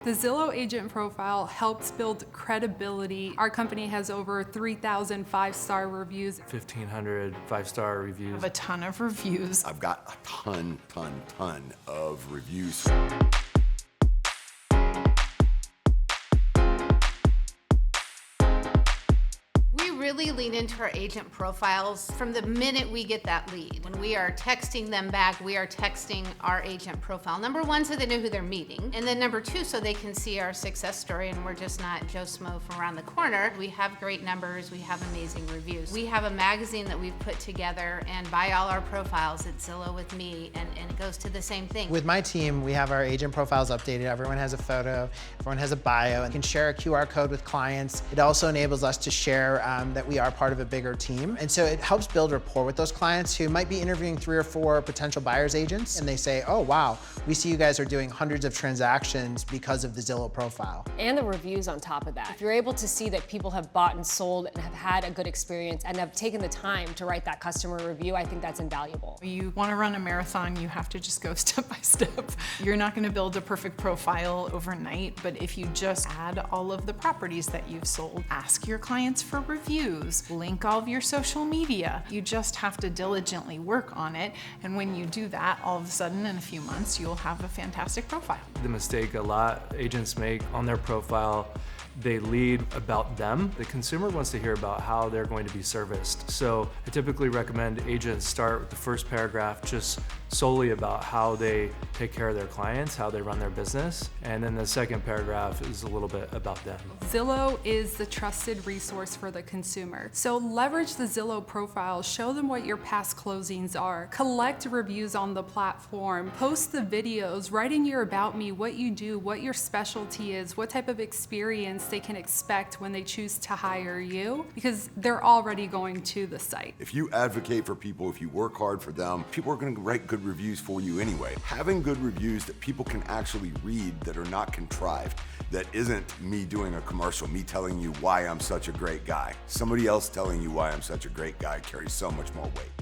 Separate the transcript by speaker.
Speaker 1: The Zillow Agent Profile helps build credibility. Our company has over 3,000 five-star reviews.
Speaker 2: 1,500 five-star
Speaker 3: I
Speaker 2: reviews.
Speaker 3: have a ton of reviews.
Speaker 4: I've got a ton of reviews.
Speaker 5: We really lean into our agent profiles from the minute we get that lead. When we are texting them back, we are texting our agent profile. Number one, so they know who they're meeting. And then number two, so they can see our success story and we're just not Joe Smo from around the corner. We have great numbers, we have amazing reviews. We have a magazine that we've put together and by all our profiles, it's Zillow with me, and it goes to the same thing.
Speaker 6: With my team, we have our agent profiles updated. Everyone has a photo, everyone has a bio, and can share a QR code with clients. It also enables us to share that we are part of a bigger team. And so it helps build rapport with those clients who might be interviewing 3 or 4 potential buyer's agents, and they say, oh wow, we see you guys are doing hundreds of transactions because of the Zillow profile.
Speaker 7: And the reviews on top of that. If you're able to see that people have bought and sold and have had a good experience and have taken the time to write that customer review, I think that's invaluable.
Speaker 3: You want to run a marathon, you have to just go step by step. You're not going to build a perfect profile overnight, but if you just add all of the properties that you've sold, ask your clients for reviews, link all of your social media. You just have to diligently work on it, and when you do that, all of a sudden in a few months, you'll have a fantastic profile.
Speaker 2: The mistake a lot agents make on their profile, they lead about them. The consumer wants to hear about how they're going to be serviced. So I typically recommend agents start with the first paragraph just solely about how they take care of their clients, how they run their business. And then the second paragraph is a little bit about them.
Speaker 1: Zillow is the trusted resource for the consumer. So leverage the Zillow profile, show them what your past closings are, collect reviews on the platform, post the videos, write in your about me what you do, what your specialty is, what type of experience they can expect when they choose to hire you, because they're already going to the site.
Speaker 4: If you advocate for people, if you work hard for them, people are going to write good reviews for you anyway. Having good reviews that people can actually read, that are not contrived, that isn't me doing a commercial, me telling you why I'm such a great guy. Somebody else telling you why I'm such a great guy carries so much more weight.